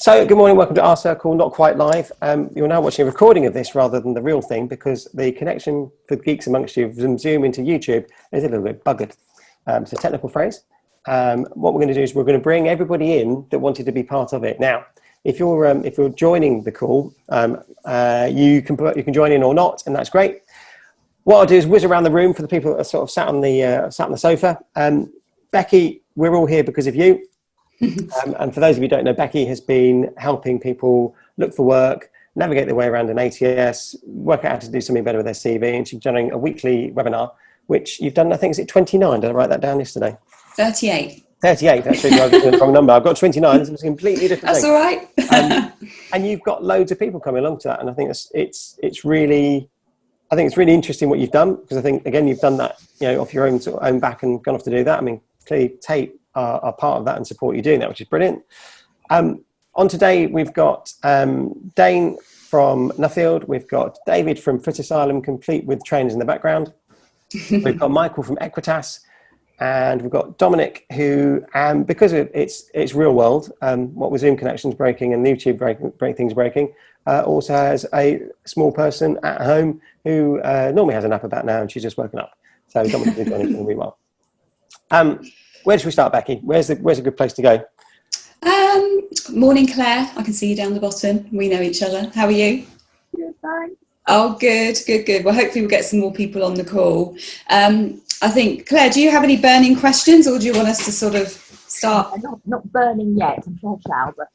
So, good morning, welcome to RCIRCLE, not quite live. You're now watching a recording of this rather than the real thing because the connection for geeks amongst you from Zoom into YouTube is a little bit buggered. It's a technical phrase. What we're going to do is we're going to bring everybody in that wanted to be part of it. Now, if you're joining the call, you can join in or not, and that's great. What I'll do is whiz around the room for the people that are sort of sat on the sofa. Becky, we're all here because of you. And for those of you who don't know, Becky has been helping people look for work, navigate their way around an ATS, work out how to do something better with their CV, and she's doing a weekly webinar, which you've done, I think, is it 29? Did I write that down yesterday? 38. 38, that's really, I was doing the wrong number. I've got 29, so it's a completely different That's thing. all right. And you've got loads of people coming along to that, and I think it's really interesting what you've done, because I think, again, you've done that, off your own back and gone off to do that. I mean, clearly Tate are part of that and support you doing that, which is brilliant. On today, we've got Daen from Nuffield. We've got David from Footasylum, complete with trainers in the background. We've got Michael from Equitas, and we've got Dominic, who, because it's real world, what with Zoom connections breaking and YouTube things breaking, also has a small person at home who normally has a nap about now, and she's just woken up. So Dominic is doing really well. Where should we start, Becky? Where's a good place to go? Morning, Claire. I can see you down the bottom. We know each other. How are you? Good, thanks. Oh, good. Well, hopefully we'll get some more people on the call. I think, Claire, do you have any burning questions, or do you want us to sort of start? Not burning yet. I'm sure I shall, but...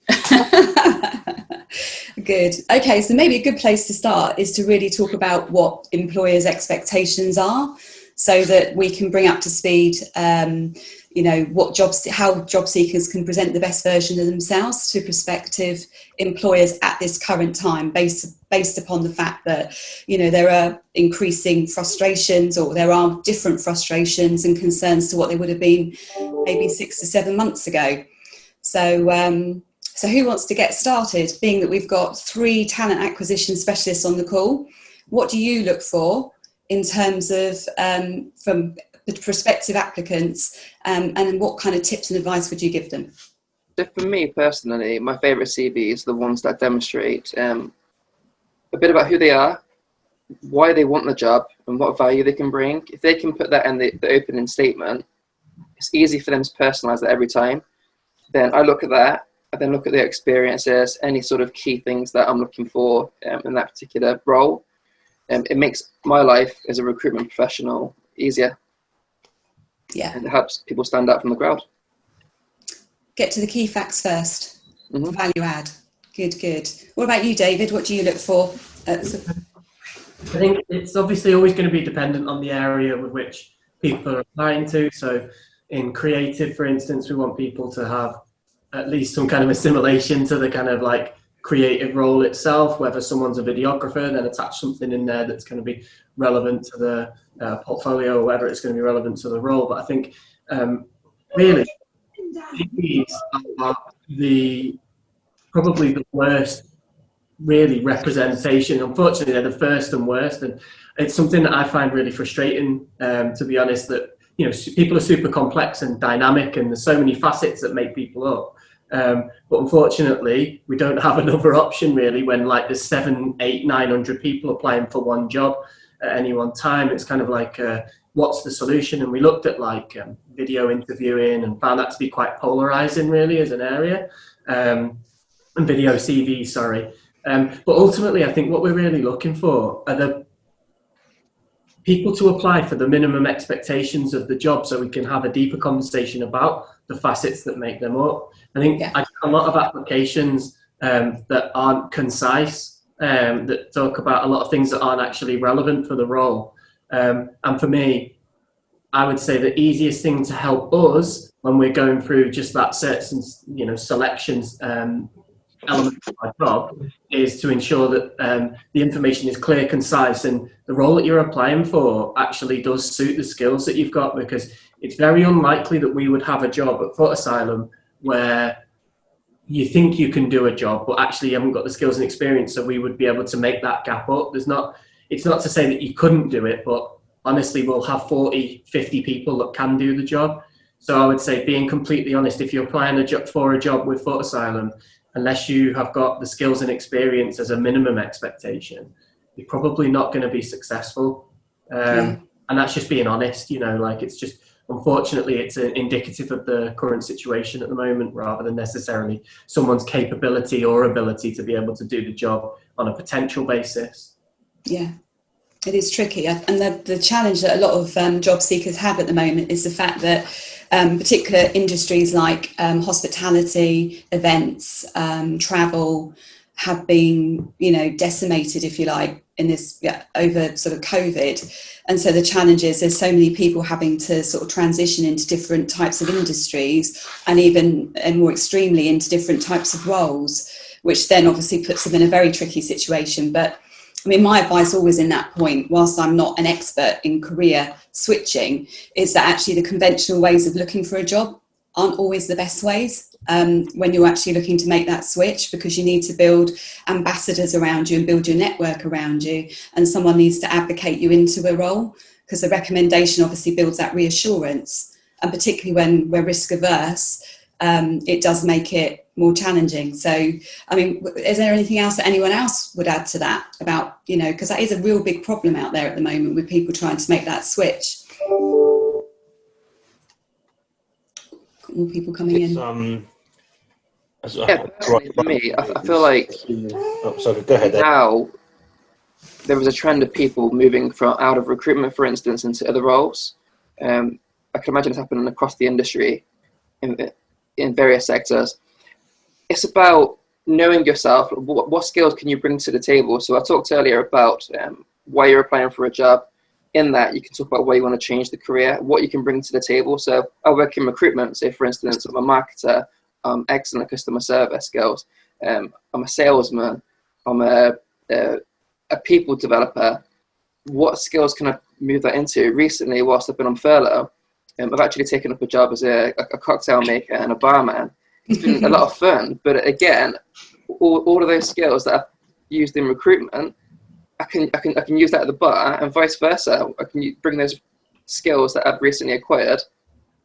Good. Okay, so maybe a good place to start is to really talk about what employers' expectations are, so that we can bring up to speed how job seekers can present the best version of themselves to prospective employers at this current time, based upon the fact that there are increasing frustrations, or there are different frustrations and concerns to what they would have been maybe 6 to 7 months ago. So who wants to get started? Being that we've got 3 talent acquisition specialists on the call, what do you look for in terms of from the prospective applicants, and what kind of tips and advice would you give them? So for me personally, my favourite CVs are the ones that demonstrate a bit about who they are, why they want the job, and what value they can bring. If they can put that in the opening statement, it's easy for them to personalise that every time. Then I look at that, and then look at their experiences, any sort of key things that I'm looking for in that particular role. It makes my life as a recruitment professional easier. Yeah. And it helps people stand out from the crowd. Get to the key facts first. Mm-hmm. Value add. Good. What about you, David? What do you look for? I think it's obviously always going to be dependent on the area with which people are applying to. So in creative, for instance, we want people to have at least some kind of assimilation to the kind of like creative role itself. Whether someone's a videographer, then attach something in there that's going to be relevant to the portfolio, or whether it's going to be relevant to the role. But I think really these are probably the worst really representation. Unfortunately, they're the first and worst, and it's something that I find really frustrating, to be honest, that people are super complex and dynamic, and there's so many facets that make people up. But unfortunately, we don't have another option really when there's 700, 800, 900 people applying for one job at any one time. It's kind of like, what's the solution? And we looked at video interviewing and found that to be quite polarizing really as an area, and video CV, sorry. But ultimately, I think what we're really looking for are the people to apply for the minimum expectations of the job, so we can have a deeper conversation about the facets that make them up. I think I get a lot of applications that aren't concise, that talk about a lot of things that aren't actually relevant for the role. And for me, I would say the easiest thing to help us when we're going through just that certain, selections element of my job is to ensure that the information is clear, concise, and the role that you're applying for actually does suit the skills that you've got, because it's very unlikely that we would have a job at Footasylum where you think you can do a job, but actually you haven't got the skills and experience, so we would be able to make that gap up. It's not to say that you couldn't do it, but honestly, we'll have 40, 50 people that can do the job. So I would say, being completely honest, if you're applying for a job with Footasylum, unless you have got the skills and experience as a minimum expectation, you're probably not going to be successful. And that's just being honest, like it's just, unfortunately, it's indicative of the current situation at the moment rather than necessarily someone's capability or ability to be able to do the job on a potential basis. Yeah. It is tricky, and the challenge that a lot of job seekers have at the moment is the fact that particular industries like hospitality, events, travel have been, decimated, if you like, in this over sort of COVID. And so the challenge is there's so many people having to sort of transition into different types of industries, and even and more extremely into different types of roles, which then obviously puts them in a very tricky situation. But I mean, my advice always in that point, whilst I'm not an expert in career switching, is that actually the conventional ways of looking for a job aren't always the best ways when you're actually looking to make that switch, because you need to build ambassadors around you and build your network around you, and someone needs to advocate you into a role, because the recommendation obviously builds that reassurance, and particularly when we're risk averse, it does make it more challenging. So, I mean, is there anything else that anyone else would add to that about, because that is a real big problem out there at the moment with people trying to make that switch? More people coming in. Personally, for me, I feel like sorry, go ahead. Now there was a trend of people moving out of recruitment, for instance, into other roles. I can imagine it's happening across the industry in various sectors. It's about knowing yourself. What skills can you bring to the table? So I talked earlier about why you're applying for a job. In that, you can talk about why you want to change the career, what you can bring to the table. So I work in recruitment. Say, for instance, I'm a marketer, excellent customer service skills. I'm a salesman. I'm a people developer. What skills can I move that into? Recently, whilst I've been on furlough, I've actually taken up a job as a cocktail maker and a barman. It's been a lot of fun, but again, all of those skills that I've used in recruitment, I can use that at the bar, and vice versa. I can bring those skills that I've recently acquired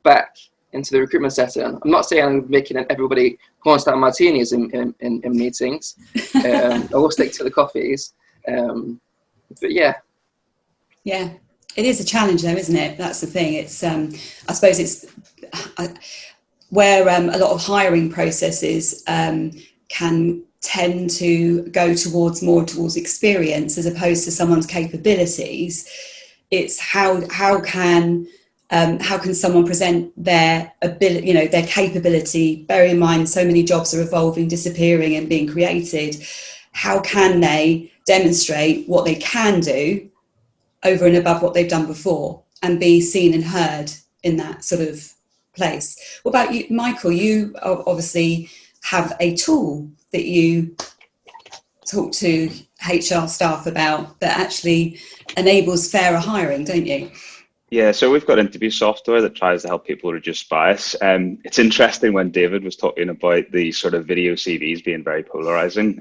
back into the recruitment setting. I'm not saying I'm making everybody porn-style martinis in meetings. I will stick to the coffees, but yeah. Yeah. It is a challenge, though, isn't it? That's the thing. It's, I suppose, it's where a lot of hiring processes can tend to go towards experience as opposed to someone's capabilities. It's how can someone present their ability, their capability? Bearing in mind, so many jobs are evolving, disappearing, and being created. How can they demonstrate what they can do over and above what they've done before, and be seen and heard in that sort of place? What about you, Michael? You obviously have a tool that you talk to HR staff about that actually enables fairer hiring, don't you? Yeah, so we've got interview software that tries to help people reduce bias. It's interesting when David was talking about the sort of video CVs being very polarizing.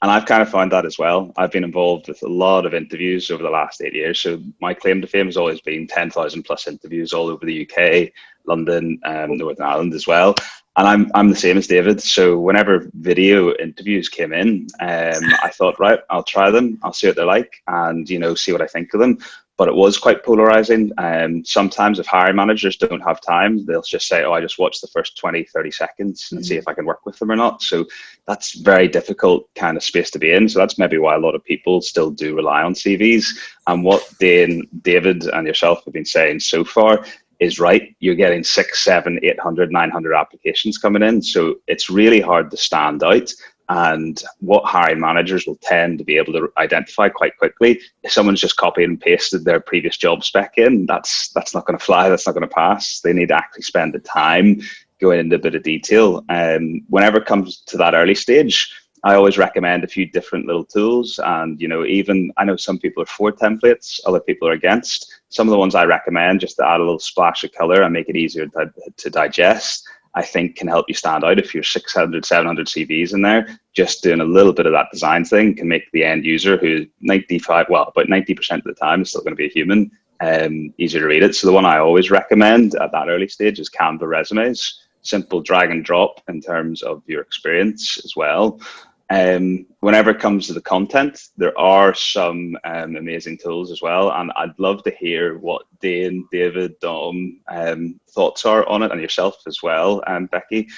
And I've kind of found that as well. I've been involved with a lot of interviews over the last 8 years. So my claim to fame has always been 10,000 plus interviews all over the UK, London, Northern Ireland as well. And I'm the same as David. So whenever video interviews came in, I thought, right, I'll try them. I'll see what they're like and, see what I think of them. But it was quite polarizing. Sometimes if hiring managers don't have time, they'll just say, I just watch the first 20, 30 seconds and see if I can work with them or not. So that's very difficult kind of space to be in. So that's maybe why a lot of people still do rely on CVs. And what Daen, David and yourself have been saying so far is right. You're getting 600, 700, 800, 900 applications coming in. So it's really hard to stand out. And what hiring managers will tend to be able to identify quite quickly, if someone's just copied and pasted their previous job spec in, that's not going to fly, that's not going to pass. They need to actually spend the time going into a bit of detail. Whenever it comes to that early stage, I always recommend a few different little tools. And, even I know some people are for templates, other people are against. Some of the ones I recommend, just to add a little splash of color and make it easier to digest, I think can help you stand out. If you're 600, 700 CVs in there, just doing a little bit of that design thing can make the end user, who about 90% of the time is still going to be a human, easier to read it. So the one I always recommend at that early stage is Canva resumes. simple drag and drop in terms of your experience as well. Whenever it comes to the content, there are some amazing tools as well, and I'd love to hear what Daen, David, Dom thoughts are on it, and yourself as well, Becky,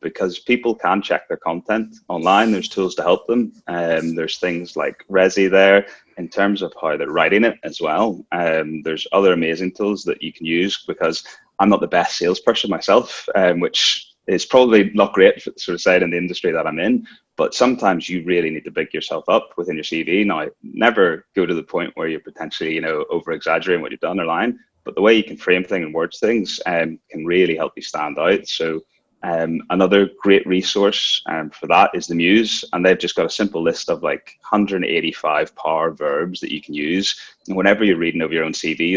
because people can check their content online. There's tools to help them. There's things like Resi there in terms of how they're writing it as well. There's other amazing tools that you can use, because I'm not the best salesperson myself, which is probably not great for the sort of side in the industry that I'm in, but sometimes you really need to big yourself up within your CV. Now, never go to the point where you're potentially, you know, over exaggerating what you've done or lying, but the way you can frame things and word things can really help you stand out. So another great resource for that is the Muse, and they've just got a simple list of like 185 power verbs that you can use. And whenever you're reading over your own CV,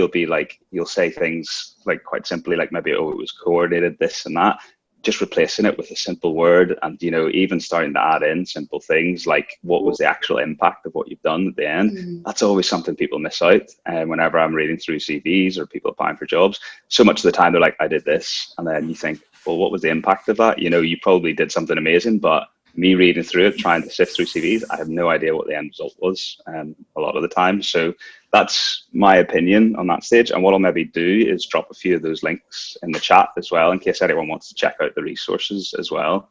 you'll say things like quite simply, like maybe, oh, it was coordinated, this and that. Just replacing it with a simple word, and, you know, even starting to add in simple things like what was the actual impact of what you've done at the end. That's always something people miss out. And whenever I'm reading through CVs or people applying for jobs, so much of the time they're like, I did this, and then you think, well, what was the impact of that? You know, you probably did something amazing, but me reading through it, trying to sift through CVs, I have no idea what the end result was a lot of the time. So that's my opinion on that stage. And what I'll maybe do is drop a few of those links in the chat as well, in case anyone wants to check out the resources as well.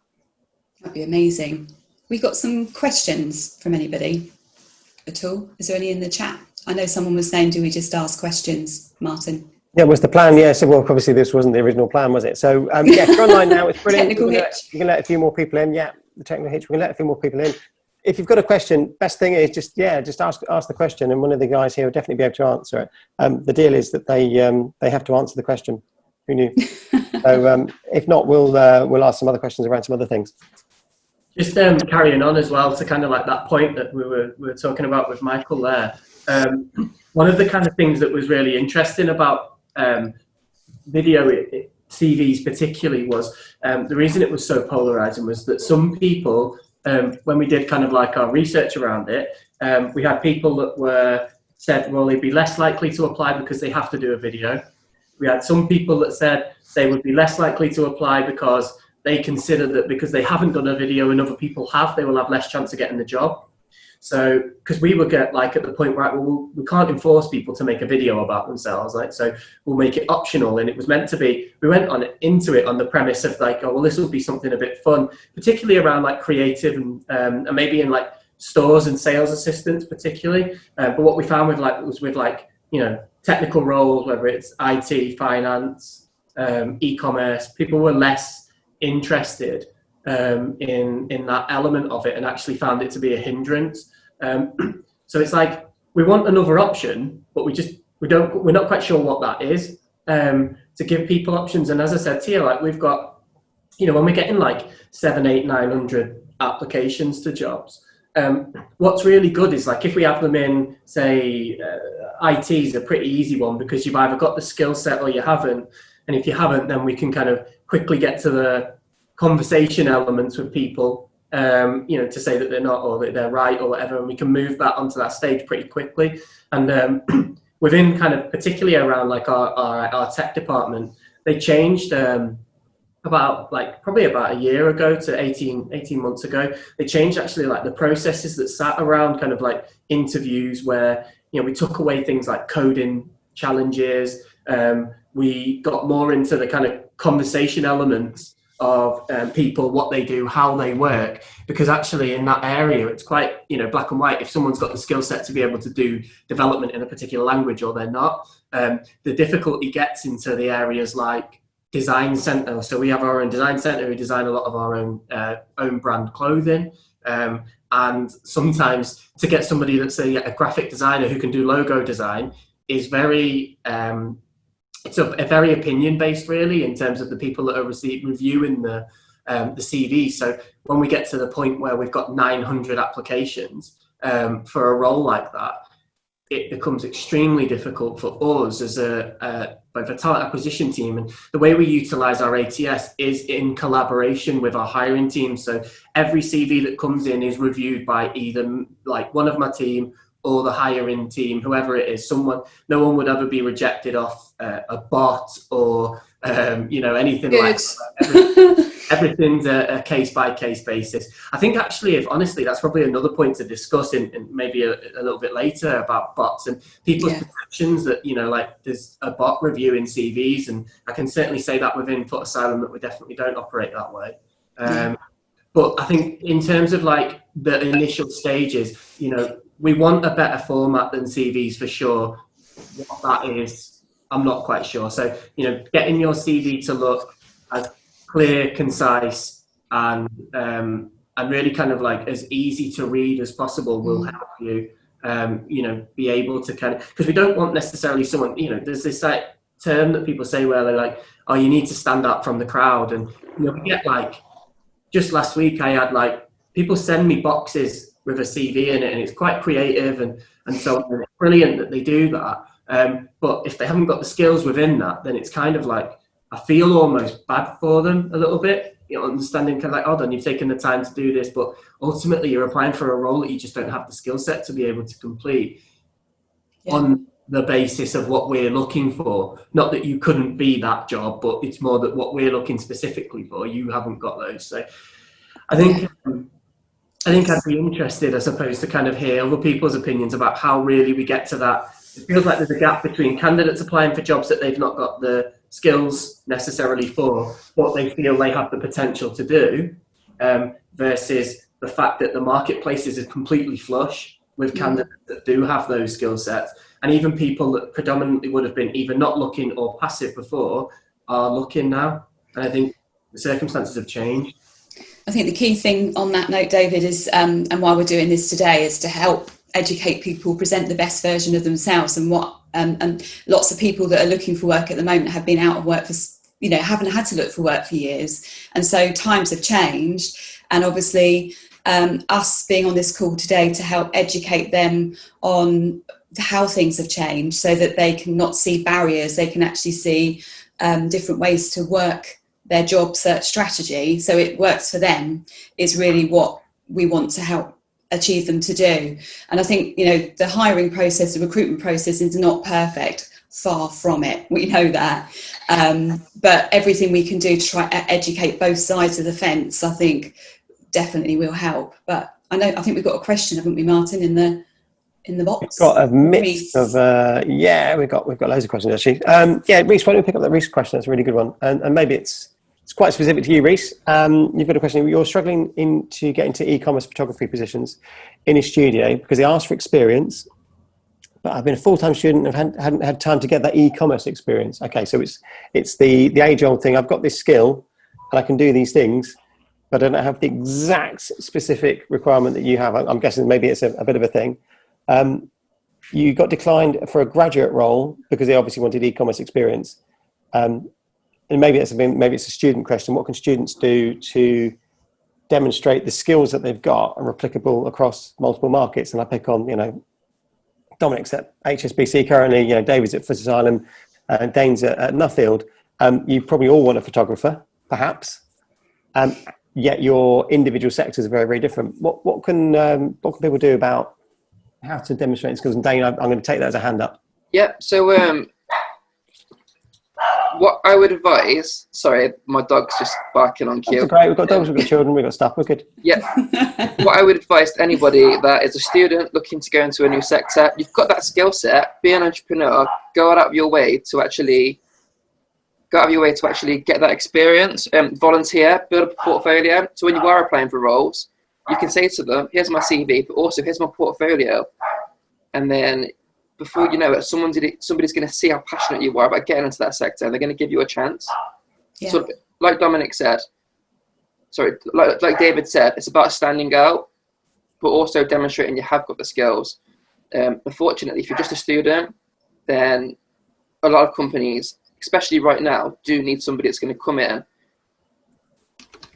That'd be amazing. We got some questions from anybody at all? Is there any in the chat? I know someone was saying, do we just ask questions, Martin? Yeah, was the plan? Yeah, so well, obviously this wasn't the original plan, was it? So yeah, if you're online now, it's brilliant. Technical hitch. You can let a few more people in. Yeah, the technical hitch. We can let a few more people in. If you've got a question, best thing is just ask the question, and one of the guys here will definitely be able to answer it. The deal is that they have to answer the question. Who knew? So if not, we'll ask some other questions around some other things. Just carrying on as well to kind of like that point that we were talking about with Michael there. One of the kind of things that was really interesting about video CVs particularly was the reason it was so polarizing was that some people, when we did kind of like our research around it, we had people that said, well, they'd be less likely to apply because they have to do a video. We had some people that said they would be less likely to apply because they consider that because they haven't done a video and other people have, they will have less chance of getting the job. So, because we would get like at the point where we can't enforce people to make a video about themselves, like, so we'll make it optional. And it was meant to be, we went into it on the premise of like, oh, well, this will be something a bit fun, particularly around like creative and maybe in like stores and sales assistants particularly. But what we found with you know, technical roles, whether it's IT, finance, e-commerce, people were less interested in that element of it, and actually found it to be a hindrance. So it's like we want another option, but we're not quite sure what that is, to give people options. And as I said to you, like we've got, you know, when we're getting like 700, 800, 900 applications to jobs, what's really good is like if we have them in, say, IT is a pretty easy one because you've either got the skill set or you haven't. And if you haven't, then we can kind of quickly get to the conversation elements with people, you know, to say that they're not or that they're right or whatever, and we can move that onto that stage pretty quickly. And within kind of particularly around like our tech department, they changed probably about a year ago to 18 months ago. They changed actually like the processes that sat around kind of like interviews where, you know, we took away things like coding challenges. We got more into the kind of conversation elements of people, what they do, how they work, because actually in that area it's quite, you know, black and white. If someone's got the skill set to be able to do development in a particular language or they're not, the difficulty gets into the areas like design center. So we have our own design center, we design a lot of our own brand clothing, and sometimes to get somebody that's a graphic designer who can do logo design is very it's a very opinion based really in terms of the people that are reviewing the CV. So when we get to the point where we've got 900 applications for a role like that, it becomes extremely difficult for us as a talent acquisition team. And the way we utilize our ATS is in collaboration with our hiring team. So every CV that comes in is reviewed by either like one of my team or the hiring team, whoever it is. No one would ever be rejected off a bot or you know, anything Good. like that. Everything's a case-by-case basis. I think actually, if honestly, that's probably another point to discuss in maybe a little bit later about bots and people's perceptions that, you know, like there's a bot reviewing CVs, and I can certainly say that within Footasylum that we definitely don't operate that way. But I think in terms of like the initial stages, you know, we want a better format than CVs for sure. What that is, I'm not quite sure. So, you know, getting your CV to look as clear, concise, and really kind of like as easy to read as possible will help you, you know, be able to kind of, because we don't want necessarily someone, you know, there's this like term that people say where they're like, oh, you need to stand out from the crowd. And, you know, we get like, just last week I had like, people send me boxes with a CV in it, and it's quite creative and so on. It's brilliant that they do that. But if they haven't got the skills within that, then it's kind of like, I feel almost bad for them a little bit, you know, understanding kind of like, oh, then you've taken the time to do this, but ultimately you're applying for a role that you just don't have the skill set to be able to complete on the basis of what we're looking for. Not that you couldn't be that job, but it's more that what we're looking specifically for, you haven't got those. So I think I'd be interested, I suppose, to kind of hear other people's opinions about how really we get to that. It feels like there's a gap between candidates applying for jobs that they've not got the skills necessarily for, what they feel they have the potential to do, versus the fact that the marketplace is completely flush with candidates that do have those skill sets. And even people that predominantly would have been either not looking or passive before are looking now. And I think the circumstances have changed. I think the key thing on that note, David, is, and why we're doing this today, is to help educate people, present the best version of themselves. And what and lots of people that are looking for work at the moment have been out of work for, you know, haven't had to look for work for years. And so times have changed. And obviously us being on this call today to help educate them on how things have changed, so that they can not see barriers, they can actually see different ways to work their job search strategy so it works for them, is really what we want to help achieve them to do. And I think, you know, the hiring process, the recruitment process is not perfect, far from it, we know that, but everything we can do to try to educate both sides of the fence, I think definitely will help. But I think we've got a question, haven't we, Martin, in the box? We've got a mix of we've got loads of questions actually. Reece, why don't we pick up that Reece question? That's a really good one, and maybe it's quite specific to you, Reece. You've got a question. You're struggling to get into e-commerce photography positions in a studio because they ask for experience, but I've been a full-time student and hadn't had time to get that e-commerce experience. Okay, so it's the age-old thing. I've got this skill and I can do these things, but I don't have the exact specific requirement that you have. I'm guessing maybe it's a bit of a thing. You got declined for a graduate role because they obviously wanted e-commerce experience. And maybe it's a student question. What can students do to demonstrate the skills that they've got are applicable across multiple markets? And I pick on, you know, Dominic's at HSBC currently, you know, David's at Footasylum, Daen's at Nuffield. You probably all want a photographer, perhaps. Yet your individual sectors are very, very different. What can people do about how to demonstrate skills? And Daen, I'm going to take that as a hand up. Yeah. So what I would advise. Sorry, my dog's just barking on cue. That's great. We've got dogs, we've got children, we've got stuff. We're good. Yeah. What I would advise to anybody that is a student looking to go into a new sector, you've got that skill set. Be an entrepreneur. Go out of your way to actually get that experience. Volunteer, build a portfolio. So when you are applying for roles, you can say to them, here's my CV, but also here's my portfolio. And then before you know it, somebody's going to see how passionate you are about getting into that sector, and they're going to give you a chance. Yeah. So like Dominic said, like David said, it's about standing out, but also demonstrating you have got the skills. Unfortunately, if you're just a student, then a lot of companies, especially right now, do need somebody that's going to come in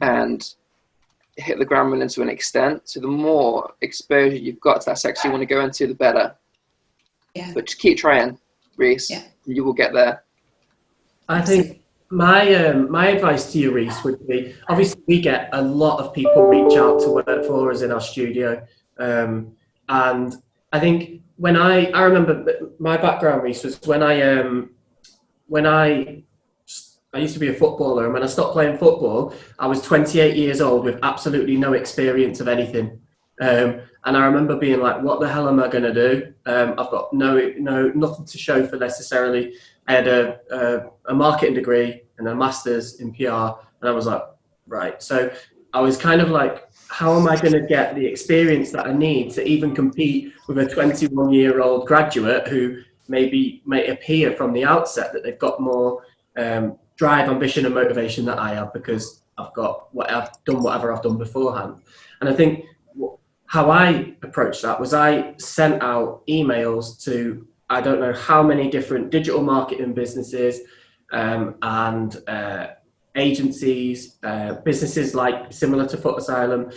and hit the ground running to an extent. So the more exposure you've got to that sector you want to go into, the better. Yeah. But just keep trying, Reece. Yeah. You will get there. I think my advice to you, Reece, would be, obviously we get a lot of people reach out to work for us in our studio. And I think when I remember my background, Reece, was when I I used to be a footballer, and when I stopped playing football, I was 28 years old with absolutely no experience of anything. And I remember being like, what the hell am I going to do? I've got nothing to show for necessarily. I had a marketing degree and a master's in PR, and I was like, right. So I was kind of like, how am I going to get the experience that I need to even compete with a 21-year-old graduate who may appear from the outset that they've got more drive, ambition and motivation that I have, because I've done whatever I've done beforehand. And I think how I approached that was I sent out emails to, I don't know how many different digital marketing businesses and agencies, businesses like similar to Footasylum,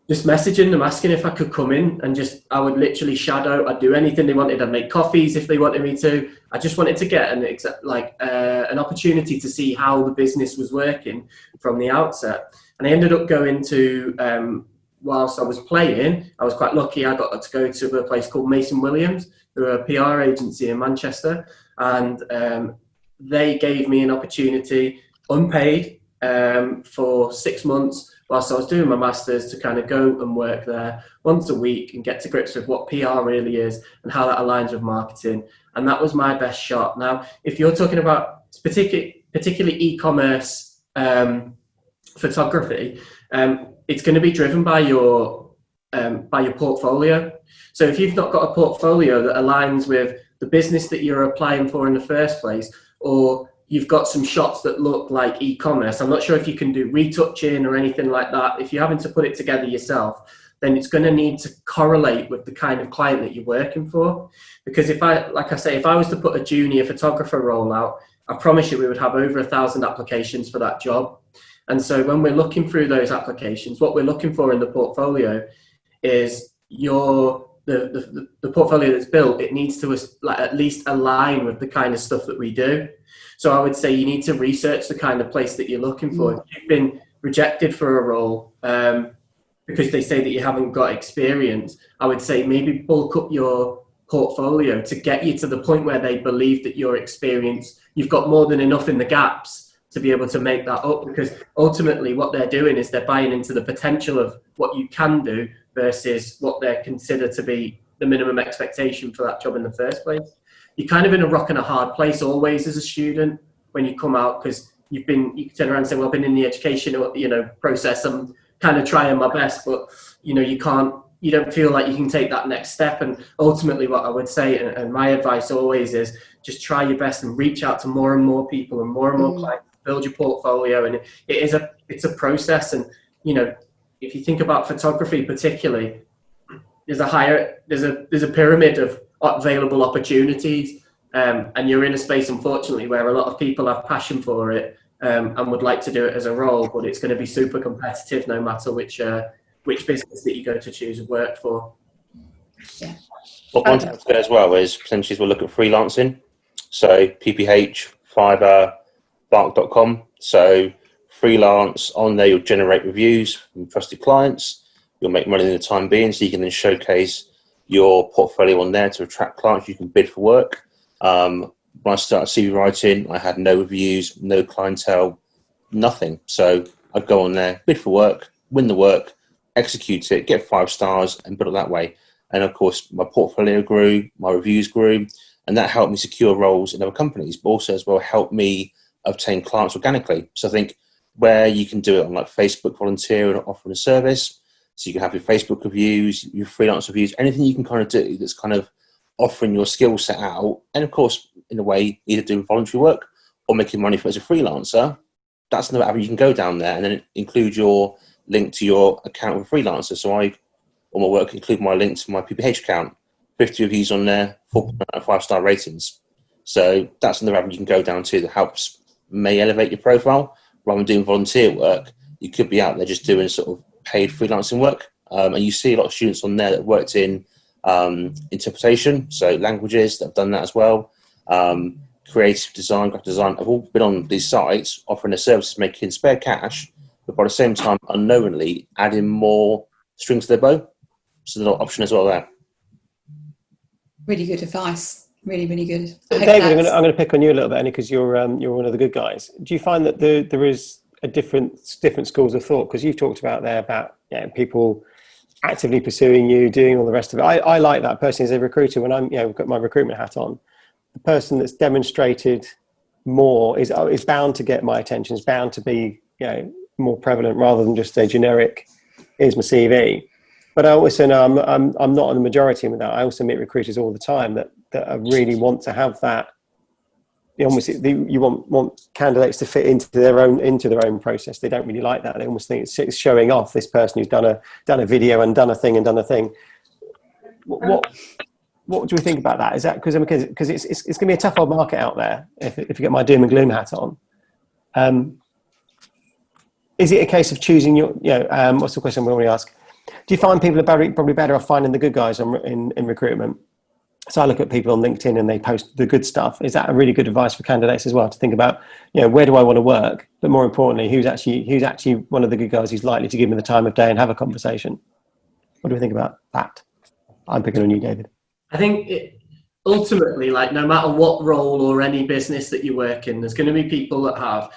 just messaging them, asking if I could come in, and I would literally shadow. I'd do anything they wanted. I'd make coffees if they wanted me to. I just wanted to get an opportunity to see how the business was working from the outset. And I ended up going to, whilst I was playing, I was quite lucky. I got to go to a place called Mason Williams, who are a PR agency in Manchester, and they gave me an opportunity, unpaid, for 6 months whilst I was doing my master's, to kind of go and work there once a week and get to grips with what PR really is and how that aligns with marketing. And that was my best shot. Now, if you're talking about particularly e-commerce photography, it's going to be driven by your portfolio. So if you've not got a portfolio that aligns with the business that you're applying for in the first place, or you've got some shots that look like e-commerce, I'm not sure if you can do retouching or anything like that. If you're having to put it together yourself, then it's going to need to correlate with the kind of client that you're working for. Because if I was to put a junior photographer role out, I promise you we would have over 1,000 applications for that job. And so when we're looking through those applications, what we're looking for in the portfolio is the portfolio that's built. It needs to at least align with the kind of stuff that we do. So I would say you need to research the kind of place that you're looking for. If you've been rejected for a role because they say that you haven't got experience, I would say maybe bulk up your portfolio to get you to the point where they believe that your experience, you've got more than enough in the gaps to be able to make that up. Because ultimately what they're doing is they're buying into the potential of what you can do versus what they consider to be the minimum expectation for that job in the first place. You're kind of in a rock and a hard place always as a student when you come out, because you can turn around and say, well, I've been in the education process, I'm kind of trying my best, but you don't feel like you can take that next step. And ultimately what I would say, and my advice always, is just try your best and reach out to more and more people and more clients, build your portfolio. And it's a process. And if you think about photography particularly, there's a pyramid of available opportunities, and you're in a space, unfortunately, where a lot of people have passion for it and would like to do it as a role, but it's going to be super competitive no matter which business that you go to choose to work for. Yeah. Well, one thing to say as well is potentially we'll look at freelancing. So PPH, Fiverr, Bark.com. So freelance on there, you'll generate reviews from trusted clients. You'll make money in the time being, so you can then showcase your portfolio on there to attract clients. You can bid for work. When I started CV writing, I had no reviews, no clientele, nothing. So I'd go on there, bid for work, win the work, execute it, get 5 stars, and build it that way. And of course, my portfolio grew, my reviews grew, and that helped me secure roles in other companies, but also as well helped me obtain clients organically. So I think where you can do it on like Facebook volunteer and offering a service, so you can have your Facebook reviews, your freelance reviews, anything you can kind of do that's kind of offering your skill set out. And of course, in a way, either doing voluntary work or making money from it as a freelancer. That's another avenue you can go down there, and then include your link to your account with a freelancer. So I, on my work, include my link to my PPH account, 50 reviews on there, 4.5-star ratings. So that's another avenue you can go down to that may elevate your profile. Rather than doing volunteer work, you could be out there just doing sort of paid freelancing work. And you see a lot of students on there that worked in interpretation, so languages, that have done that as well. Creative design, graphic design, have all been on these sites offering their services, making spare cash, but by the same time, unknowingly adding more strings to their bow. So there's an option as well there. Really good advice. Really, really good. I hope David, that's- I'm going to pick on you a little bit, only because you're one of the good guys. Do you find that there is a different schools of thought? Because you've talked about there about people actively pursuing you, doing all the rest of it. I like that person as a recruiter. When I'm got my recruitment hat on, the person that's demonstrated more is bound to get my attention. Is bound to be more prevalent rather than just a generic "here's my CV." But I also know I'm not in the majority with that. I also meet recruiters all the time that really want to have that. You want candidates to fit into their own process. They don't really like that. They almost think it's showing off this person who's done a video and done a thing. What do we think about that? Is that because it's going to be a tough old market out there if you get my doom and gloom hat on? Is it a case of choosing your? What's the question we already ask? Do you find people are probably better off finding the good guys in recruitment? So I look at people on LinkedIn and they post the good stuff. Is that a really good advice for candidates as well to think about, where do I want to work? But more importantly, who's actually one of the good guys who's likely to give me the time of day and have a conversation? What do we think about that? I'm picking on you, David. I think ultimately, like no matter what role or any business that you work in, there's going to be people that have,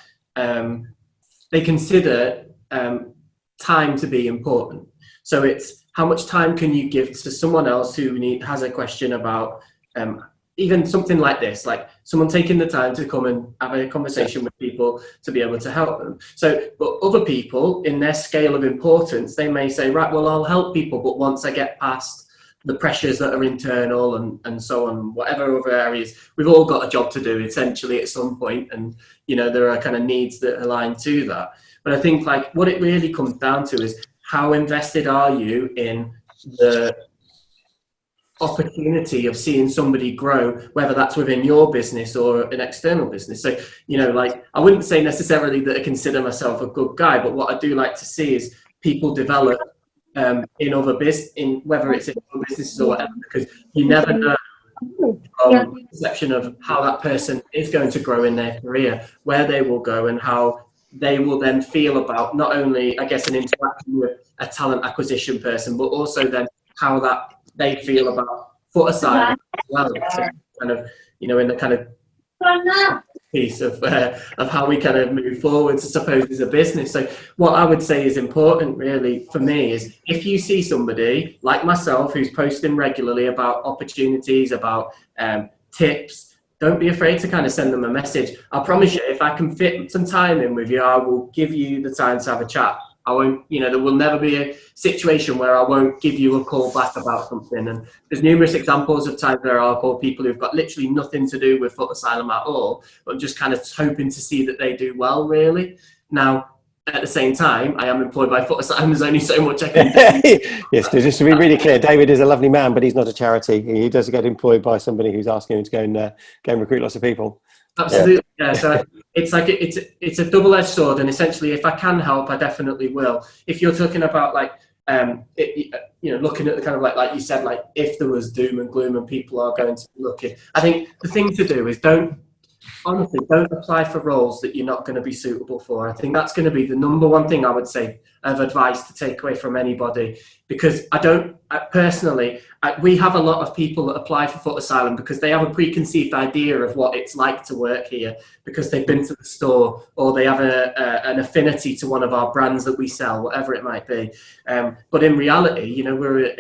they consider time to be important. So it's how much time can you give to someone else who has a question about even something like this, like someone taking the time to come and have a conversation with people to be able to help them. So, but other people in their scale of importance, they may say, right, well, I'll help people, but once I get past the pressures that are internal and so on, whatever other areas, we've all got a job to do essentially at some point, and there are kind of needs that align to that. But I think like what it really comes down to is how invested are you in the opportunity of seeing somebody grow, whether that's within your business or an external business. So, like I wouldn't say necessarily that I consider myself a good guy, but what I do like to see is people develop in other whether it's in other businesses or whatever, because you never know from the perception of how that person is going to grow in their career, where they will go, and how they will then feel about not only, I guess, an interaction with a talent acquisition person, but also then how that they feel about Footasylum as well. So kind of, in the kind of piece of how we kind of move forward, I suppose, as a business. So what I would say is important really for me is if you see somebody like myself who's posting regularly about opportunities, about tips, don't be afraid to kind of send them a message. I promise you, if I can fit some time in with you, I will give you the time to have a chat. I won't, there will never be a situation where I won't give you a call back about something. And there's numerous examples of times where I'll call people who've got literally nothing to do with Footasylum at all, but just kind of hoping to see that they do well, really. Now, at the same time, I am employed by Footasylum. There's only so much I can do. Yes, just to be really clear, David is a lovely man, but he's not a charity. He does get employed by somebody who's asking him to go and recruit lots of people. Absolutely, yeah. So it's like it's a double-edged sword, and essentially, if I can help, I definitely will. If you're talking about like looking at the kind of like you said, like if there was doom and gloom and people are going to be looking, I think the thing to do is don't apply for roles that you're not going to be suitable for. I think that's going to be the number one thing I would say of advice to take away from anybody, because we have a lot of people that apply for Footasylum because they have a preconceived idea of what it's like to work here because they've been to the store or they have an affinity to one of our brands that we sell, whatever it might be. But in reality, we're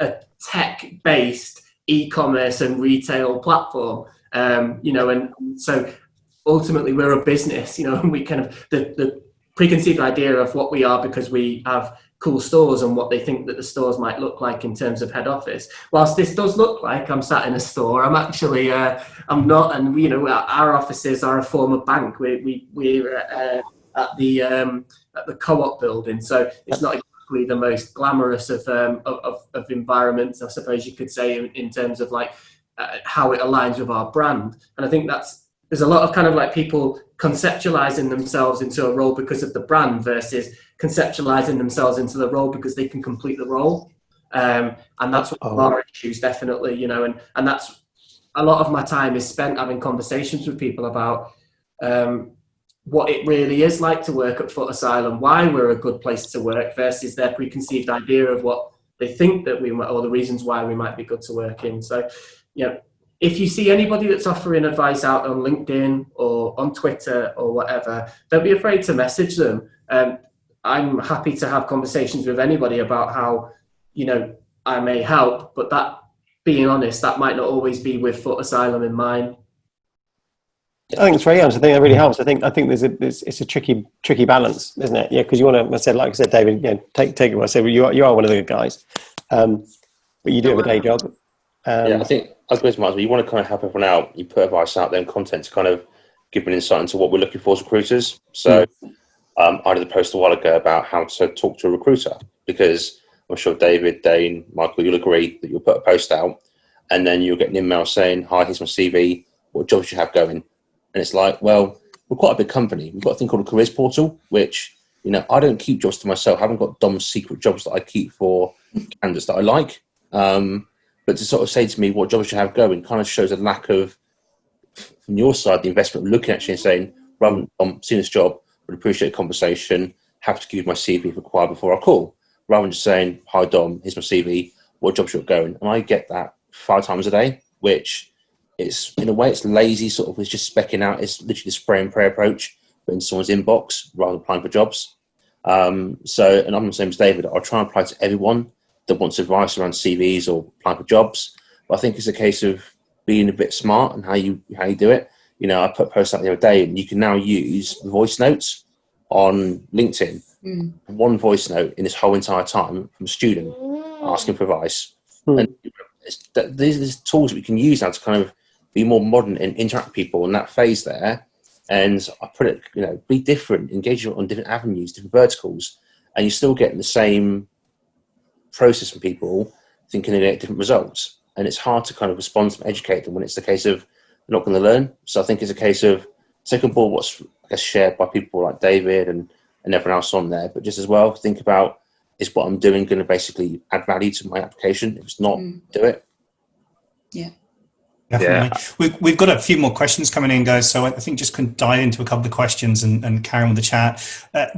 a tech-based e-commerce and retail platform. And so ultimately we're a business, and we kind of the preconceived idea of what we are because we have cool stores and what they think that the stores might look like in terms of head office. Whilst this does look like I'm sat in a store, I'm actually I'm not, and our offices are a form of bank. We're at the Co-op building, so it's not exactly the most glamorous of environments, I suppose you could say, in terms of like how it aligns with our brand. And I think there's a lot of kind of like people conceptualizing themselves into a role because of the brand versus conceptualizing themselves into the role because they can complete the role. And that's one of our issues, definitely, and that's a lot of my time is spent having conversations with people about what it really is like to work at Footasylum, why we're a good place to work versus their preconceived idea of what they think that we might, or the reasons why we might be good to work in. So if you see anybody that's offering advice out on LinkedIn or on Twitter or whatever, don't be afraid to message them. I'm happy to have conversations with anybody about how, I may help, but that, being honest, that might not always be with Footasylum in mind. I think it's very honest. I think that really helps. I think it's a tricky balance, isn't it? Yeah, because you want to. Like I said, David, take it. What I said. Well, you are one of the good guys, but you do have a day job. I think as well, you want to kind of help everyone out. You put advice out there and content to kind of give an insight into what we're looking for as recruiters. So I did a post a while ago about how to talk to a recruiter, because I'm sure David, Daen, Michael, you'll agree that you'll put a post out and then you'll get an email saying, "Hi, here's my CV. What jobs do you have going?" And it's like, well, we're quite a big company. We've got a thing called a careers portal, which, I don't keep jobs to myself. I haven't got Dom's secret jobs that I keep for candidates that I like. But to sort of say to me, what jobs you have going, kind of shows a lack of, from your side, the investment of looking at you and saying, rather than Dom, seeing this job, would appreciate a conversation, have to give you my CV if required before I call. Rather than just saying, "Hi Dom, here's my CV, what jobs you got going?" And I get that 5 times a day, which is, in a way, it's lazy, sort of, it's just specking out. It's literally the spray and pray approach, but in someone's inbox rather than applying for jobs. And I'm the same as David. I'll try and apply to everyone that wants advice around CVs or applying for jobs. But I think it's a case of being a bit smart and how you do it. I put a post out the other day, and you can now use voice notes on LinkedIn. One voice note in this whole entire time from a student asking for advice. And these tools that we can use now to kind of be more modern and interact with people in that phase there. And I put it, be different, engage on different avenues, different verticals, and you're still getting the same process from people thinking they get different results. And it's hard to kind of respond and educate them when it's the case of they're not going to learn. So I think it's a case of taking on board what's, I guess, shared by people like David and everyone else on there, but just as well think about, is what I'm doing going to basically add value to my application? If it's not, do it. Yeah. Definitely. Yeah. We've got a few more questions coming in, guys, so I think just can dive into a couple of questions and carry on with the chat.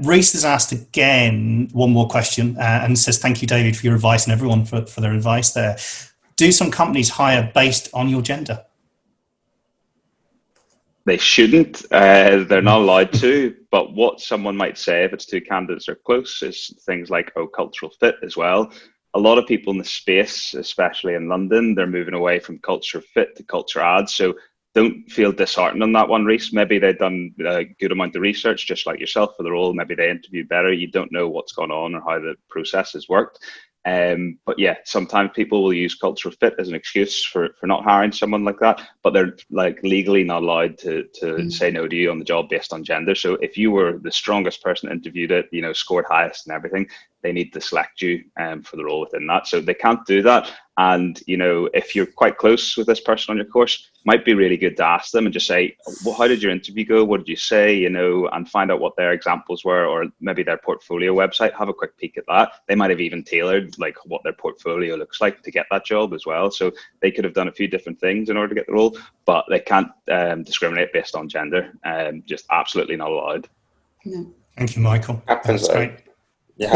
Reese has asked again one more question and says, "Thank you, David, for your advice, and everyone for their advice there. Do some companies hire based on your gender?" They shouldn't. They're not allowed to. But what someone might say if it's 2 candidates are close is things like, cultural fit as well. A lot of people in the space, especially in London, they're moving away from culture fit to culture add. So don't feel disheartened on that one, Reese. Maybe they've done a good amount of research, just like yourself, for the role. Maybe they interviewed better. You don't know what's gone on or how the process has worked. But yeah, sometimes people will use cultural fit as an excuse for not hiring someone like that, but they're legally not allowed to say no to you on the job based on gender. So if you were the strongest person interviewed it, scored highest and everything, they need to select you for the role within that. So they can't do that. And, if you're quite close with this person on your course, might be really good to ask them and just say, "Well, how did your interview go? What did you say?" And find out what their examples were, or maybe their portfolio website. Have a quick peek at that. They might have even tailored what their portfolio looks like to get that job as well. So they could have done a few different things in order to get the role, but they can't discriminate based on gender. Just absolutely not allowed. No. Thank you, Michael. Happens, that's great. It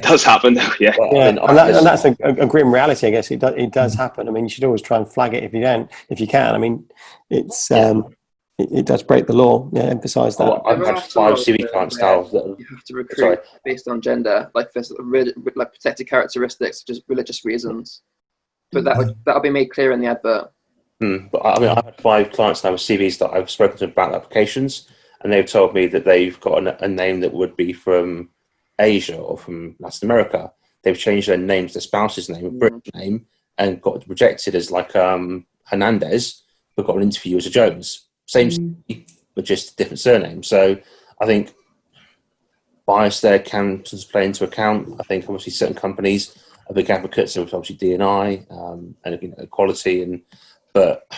does happen, though. Yeah. And that's a grim reality, I guess. It does happen. I mean, you should always try and flag it if you can. I mean, it's it does break the law. Yeah, emphasise that. Well, I've had 5 CV clients now that you have to recruit based on gender, like there's like protected characteristics, just religious reasons. But that'll be made clear in the advert. But I mean, I've had 5 clients now with CVs that I've spoken to about applications, and they've told me that they've got a name that would be from Asia or from Latin America. They've changed their name to their spouse's name, a British name, and got rejected as Hernandez, but got an interview as a Jones. Same city, but just a different surname. So I think bias there can play into account. I think obviously certain companies are big advocates of obviously D&I and equality, but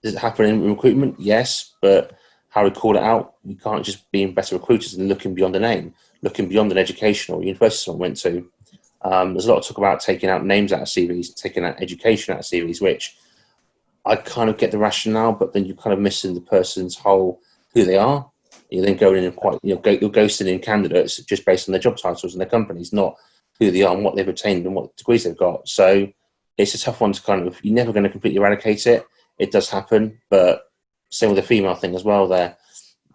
does it happen in recruitment? Yes, but how we call it out, you can't just be better recruiters and looking beyond the name, looking beyond an education or university someone went to. There's a lot of talk about taking out names out of CVs, taking out education out of CVs, which I kind of get the rationale, but then you're kind of missing the person's whole who they are. You're then going in and you're ghosting in candidates just based on their job titles and their companies, not who they are and what they've attained and what degrees they've got. So it's a tough one to kind of, you're never going to completely eradicate it. It does happen, but same with the female thing as well there.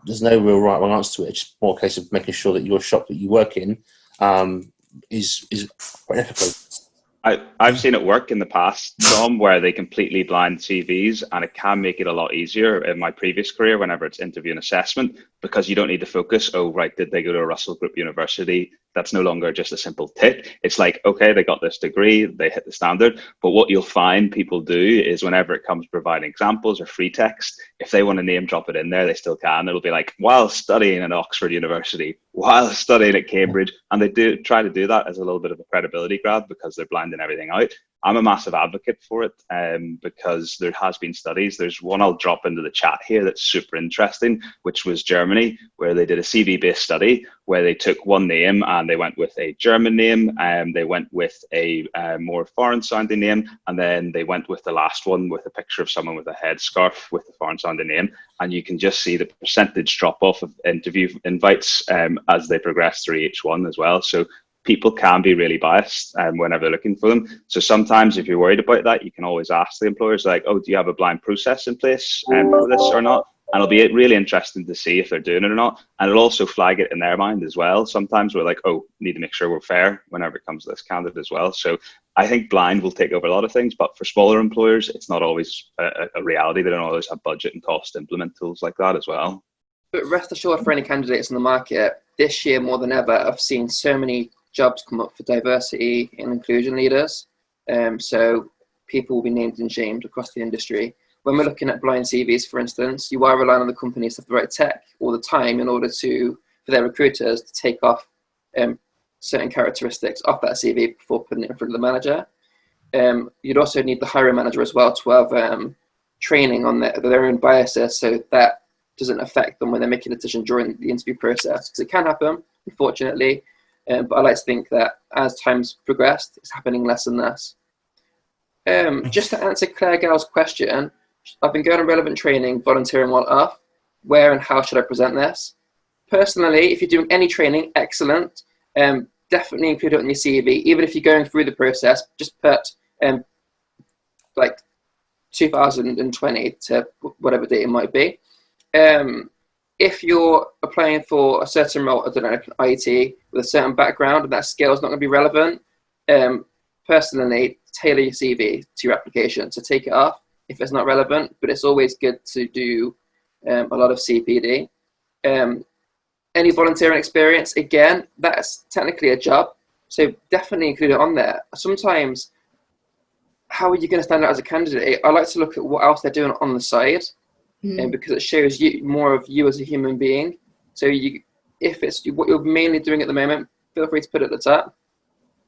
There's no real right or wrong answer to it. It's just more a case of making sure that your shop that you work in is quite ethical. I've seen it work in the past, Tom, where they completely blind CVs, and it can make it a lot easier in my previous career whenever it's interview and assessment, because you don't need to focus, oh, right, did they go to a Russell Group University? That's no longer just a simple tick. It's like, okay, they got this degree, they hit the standard. But what you'll find people do is whenever it comes to providing examples or free text, if they want to name drop it in there, they still can. It'll be like, while studying at Oxford University, while studying at Cambridge. And they do try to do that as a little bit of a credibility grab because they're blinding everything out. I'm a massive advocate for it because there has been studies. There's one I'll drop into the chat here that's super interesting, which was Germany, where they did a CV-based study where they took one name and they went with a German name, and they went with a more foreign-sounding name, and then they went with the last one with a picture of someone with a headscarf with a foreign-sounding name. And you can just see the percentage drop off of interview invites as they progress through each one as well. So people can be really biased whenever they're looking for them. So sometimes if you're worried about that, you can always ask the employers like, oh, do you have a blind process in place for this or not? And it'll be really interesting to see if they're doing it or not. And it'll also flag it in their mind as well. Sometimes we're like, oh, need to make sure we're fair whenever it comes to this candidate as well. So I think blind will take over a lot of things, but for smaller employers, it's not always a reality. They don't always have budget and cost to implement tools like that as well. But rest assured, for any candidates in the market, this year more than ever, I've seen so many jobs come up for diversity and inclusion leaders. So people will be named and shamed across the industry. When we're looking at blind CVs, for instance, you are relying on the companies to have the right tech all the time in order for their recruiters to take off certain characteristics off that CV before putting it in front of the manager. You'd also need the hiring manager as well to have training on their own biases, so that doesn't affect them when they're making a decision during the interview process, because it can happen, unfortunately. But I like to think that as time's progressed, it's happening less and less. Just to answer Claire Gale's question, I've been going on relevant training, volunteering while off. Where and how should I present this? Personally, if you're doing any training, excellent. Definitely include it on your CV. Even if you're going through the process, just put like 2020 to whatever date it might be. If you're applying for a certain role, I don't know, like an IT with a certain background and that skill is not going to be relevant, personally, tailor your CV to your application. So take it off if it's not relevant, but it's always good to do a lot of CPD. Any volunteering experience, again, that's technically a job. So definitely include it on there. Sometimes, how are you going to stand out as a candidate? I like to look at what else they're doing on the side. And because it shows you more of you as a human being. So if it's what you're mainly doing at the moment, feel free to put it at the top.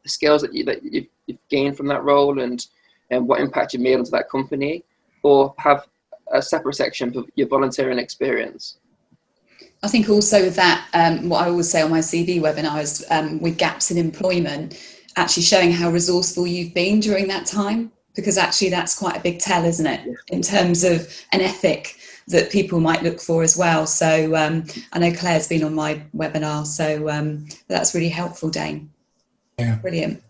The skills that you've gained from that role and what impact you've made onto that company, or have a separate section for your volunteering experience. I think also that what I always say on my CV webinars with gaps in employment, actually showing how resourceful you've been during that time, because actually that's quite a big tell, isn't it, in terms of an ethic that people might look for as well. So I know Claire's been on my webinar, so that's really helpful, Daen. Yeah. Brilliant.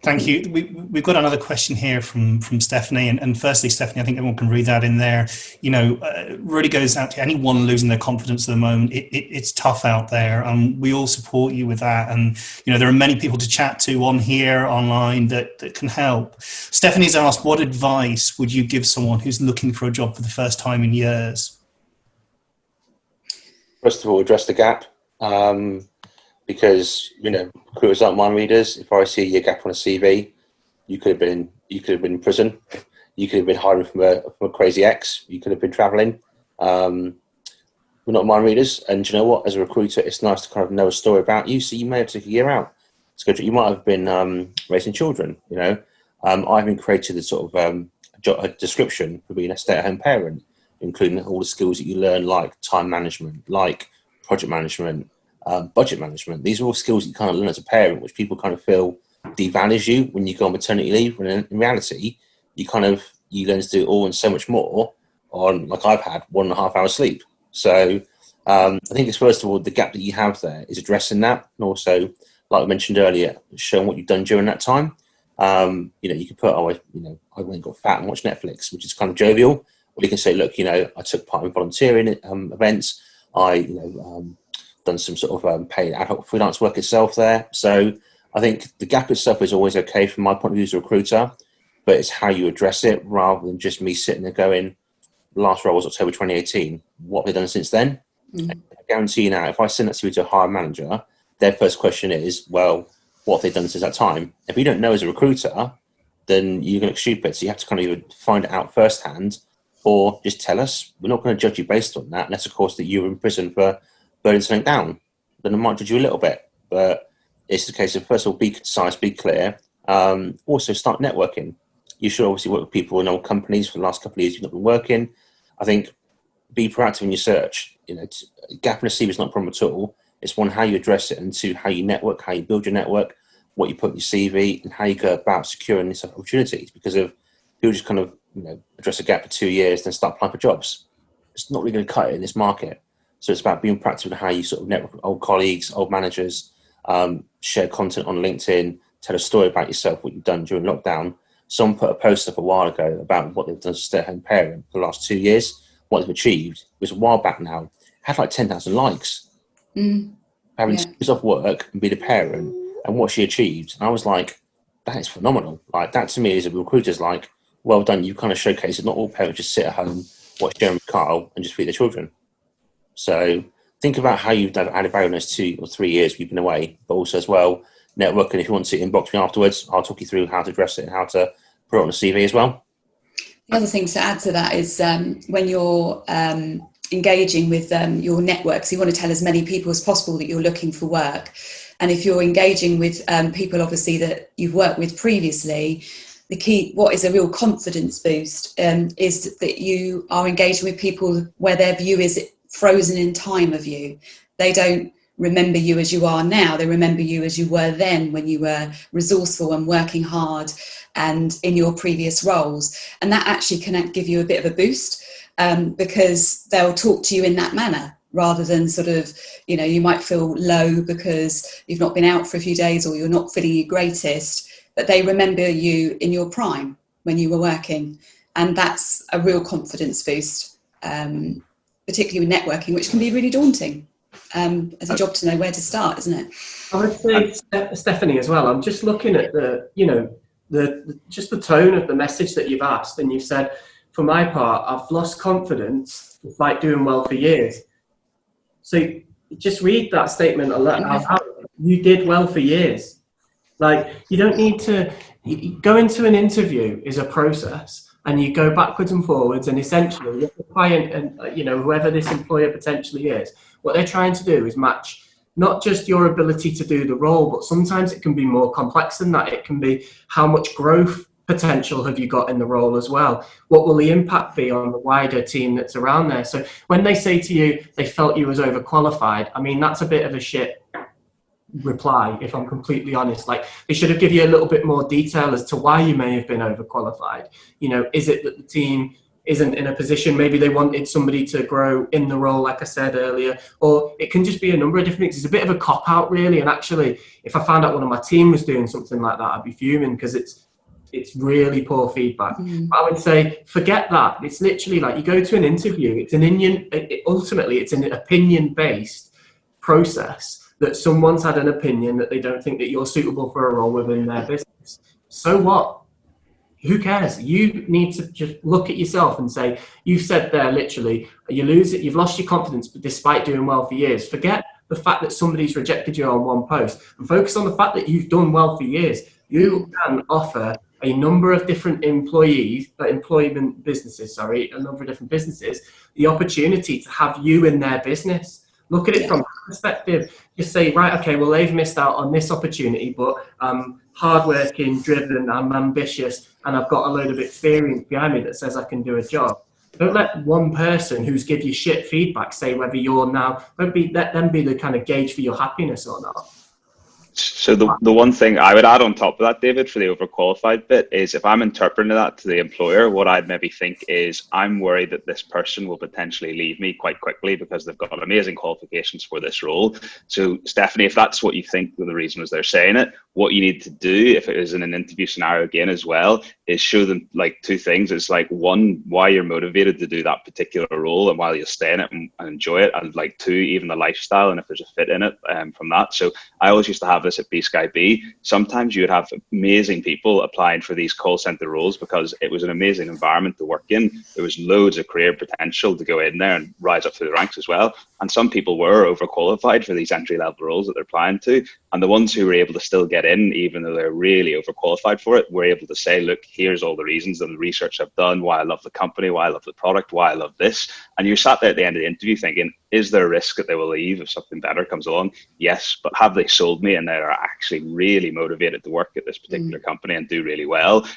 Thank you. We've got another question here from Stephanie. And firstly, Stephanie, I think everyone can read that in there. You know, really goes out to anyone losing their confidence at the moment. It's tough out there, and we all support you with that. And, you know, there are many people to chat to on here, online, that can help. Stephanie's asked, what advice would you give someone who's looking for a job for the first time in years? First of all, address the gap. Because, you know, recruiters aren't mind readers. If I see your gap on a CV, you could have been in prison. You could have been hiding from a crazy ex. You could have been travelling. We're not mind readers. And do you know what? As a recruiter, it's nice to kind of know a story about you. So you may have taken a year out. You might have been raising children. You know, I've been created a sort of a description for being a stay-at-home parent, including all the skills that you learn, like time management, like project management, budget management. These are all skills you kind of learn as a parent, which people kind of feel devalues you when you go on maternity leave. When in reality, you learn to do it all and so much more on, like I've had, 1.5 hours sleep. So I think it's first of all, the gap that you have there is addressing that. And also, like I mentioned earlier, showing what you've done during that time. You can put, I went and got fat and watched Netflix, which is kind of jovial. Or you can say, look, I took part in volunteering events. I, done some sort of paid ad hoc freelance work itself there. So I think the gap itself is always okay from my point of view as a recruiter, but it's how you address it rather than just me sitting there going, last role was October 2018. What have they done since then? I guarantee you now, if I send that CV to a hiring manager, their first question is, well, what have they done since that time? If you don't know as a recruiter, then you're going to look stupid. So you have to kind of either find it out firsthand or just tell us. We're not going to judge you based on that, unless, of course, that you were in prison for burning something down. Then I might judge you a little bit. But it's the case of, first of all, be concise, be clear. Also, start networking. You should obviously work with people in old companies for the last couple of years you've not been working. I think be proactive in your search. Gap in a CV is not a problem at all. It's one, how you address it, and two, how you network, how you build your network, what you put in your CV, and how you go about securing these opportunities. Because if people just kind of address a gap for 2 years, then start applying for jobs, it's not really going to cut it in this market. So it's about being proactive in how you sort of network with old colleagues, old managers, share content on LinkedIn, tell a story about yourself, what you've done during lockdown. Someone put a post up a while ago about what they've done as a stay-at-home parent for the last 2 years, what they've achieved. It was a while back now. It had like 10,000 likes. Having 2 years off work and be the parent and what she achieved. And I was like, that is phenomenal. Like, that to me as a recruiter's like, well done. You kind of showcase it. Not all parents just sit at home, watch Jeremy Kyle and just feed their children. So think about how you've added value in those 2 or 3 years you've been away, but also as well, networking. If you want to inbox me afterwards, I'll talk you through how to address it and how to put it on a CV as well. The other thing to add to that is when you're engaging with your networks, you want to tell as many people as possible that you're looking for work. And if you're engaging with people, obviously, that you've worked with previously, the key, what is a real confidence boost, is that you are engaging with people where their view is frozen in time of you. They don't remember you as you are now. They remember you as you were then, when you were resourceful and working hard and in your previous roles. And that actually can give you a bit of a boost, because they'll talk to you in that manner, rather than sort of, you might feel low because you've not been out for a few days or you're not feeling your greatest, but they remember you in your prime when you were working. And that's a real confidence boost, particularly with networking, which can be really daunting. As a job to know where to start, isn't it? I would say, Stephanie, as well, I'm just looking at the tone of the message that you've asked, and you've said, for my part, I've lost confidence despite doing well for years. So just read that statement out. You did well for years. Like, you don't need to go into an interview is a process, and you go backwards and forwards, and essentially the client and whoever this employer potentially is, what they're trying to do is match not just your ability to do the role, but sometimes it can be more complex than that. It can be, how much growth potential have you got in the role as well? What will the impact be on the wider team that's around there? So when they say to you they felt you was overqualified, I mean, that's a bit of a shit reply, if I'm completely honest. Like, they should have given you a little bit more detail as to why you may have been overqualified. Is it that the team isn't in a position, maybe they wanted somebody to grow in the role, like I said earlier, or it can just be a number of different things. It's a bit of a cop-out, really. And actually, if I found out one of my team was doing something like that, I'd be fuming, because it's really poor feedback. But I would say, forget that. It's literally like, you go to an interview, ultimately it's an opinion-based process, that someone's had an opinion that they don't think that you're suitable for a role within their business. So what? Who cares? You need to just look at yourself and say, you've said there literally, you've lost your confidence, but despite doing well for years. Forget the fact that somebody's rejected you on one post, and focus on the fact that you've done well for years. You can offer a number of different a number of different businesses, the opportunity to have you in their business. Look at it from that perspective. Just say, right, okay, well, they've missed out on this opportunity, but I'm hardworking, driven, I'm ambitious, and I've got a load of experience behind me that says I can do a job. Don't let one person who's give you shit feedback say whether you're now, let them be the kind of gauge for your happiness or not. So the one thing I would add on top of that, David, for the overqualified bit, is if I'm interpreting that to the employer, what I'd maybe think is, I'm worried that this person will potentially leave me quite quickly because they've got amazing qualifications for this role. So Stephanie, if that's what you think the reason was they're saying it, what you need to do if it is in an interview scenario again as well is show them like two things. It's like, one, why you're motivated to do that particular role and why you'll stay in it and enjoy it, and like two, even the lifestyle and if there's a fit in it from that. So I always used to have this at B Sky B. Sometimes you would have amazing people applying for these call center roles because it was an amazing environment to work in. There was loads of career potential to go in there and rise up through the ranks as well. And some people were overqualified for these entry level roles that they're applying to, and the ones who were able to still get in, even though they're really overqualified for it, were able to say, look, here's all the reasons and the research I've done, why I love the company, why I love the product, why I love this. And you sat there at the end of the interview thinking, is there a risk that they will leave if something better comes along? Yes, but have they sold me and they're actually really motivated to work at this particular company and do really well?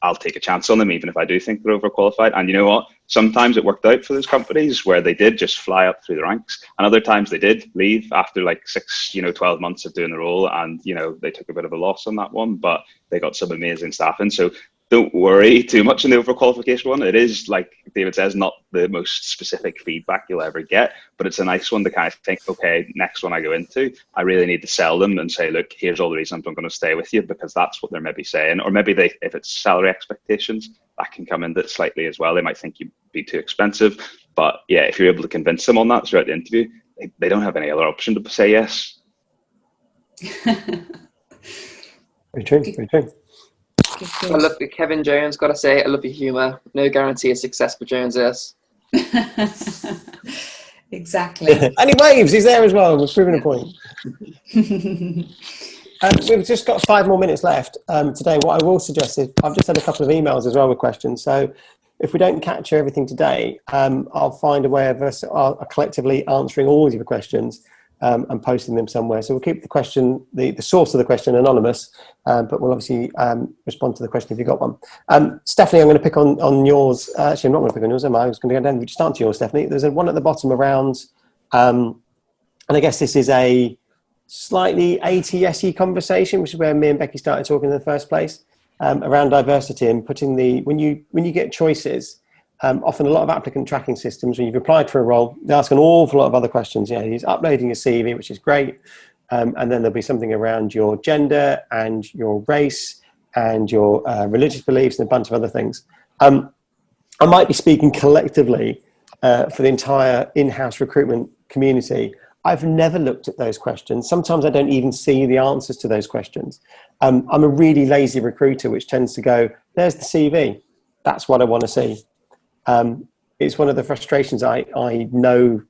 I'll take a chance on them, even if I do think they're overqualified. And you know what? Sometimes it worked out for those companies where they did just fly up through the ranks. And other times they did leave after like 6, 12 months of doing the role. And, they took a bit of a loss on that one, but they got some amazing staffing. So don't worry too much in the overqualification one. It is, like David says, not the most specific feedback you'll ever get, but it's a nice one to kind of think, okay, next one I go into, I really need to sell them and say, look, here's all the reasons I'm going to stay with you, because that's what they're maybe saying. Or maybe if it's salary expectations, that can come into it slightly as well. They might think you'd be too expensive. But yeah, if you're able to convince them on that throughout the interview, they don't have any other option to say yes. Very true, very true. I love Kevin Jones, got to say, I love your humour. No guarantee of success for Jones is. Exactly. And he waves, he's there as well, we're proving a point. We've just got 5 more minutes left today. What I will suggest is, I've just had a couple of emails as well with questions, so if we don't capture everything today, I'll find a way of us collectively answering all of your questions and posting them somewhere. So we'll keep the question, the source of the question anonymous, but we'll obviously respond to the question if you've got one. Stephanie, I'm going to pick on yours. Actually, I'm not going to pick on yours, am I? I was going to go down. We just answer yours, Stephanie. There's one at the bottom around, and I guess this is a slightly ATS-y conversation, which is where me and Becky started talking in the first place, around diversity and putting when you get choices. Often a lot of applicant tracking systems, when you've applied for a role, they ask an awful lot of other questions. He's uploading your CV, which is great. And then there'll be something around your gender and your race and your religious beliefs and a bunch of other things. I might be speaking collectively for the entire in-house recruitment community. I've never looked at those questions. Sometimes I don't even see the answers to those questions. I'm a really lazy recruiter, which tends to go, there's the CV. That's what I want to see. It's one of the frustrations I know,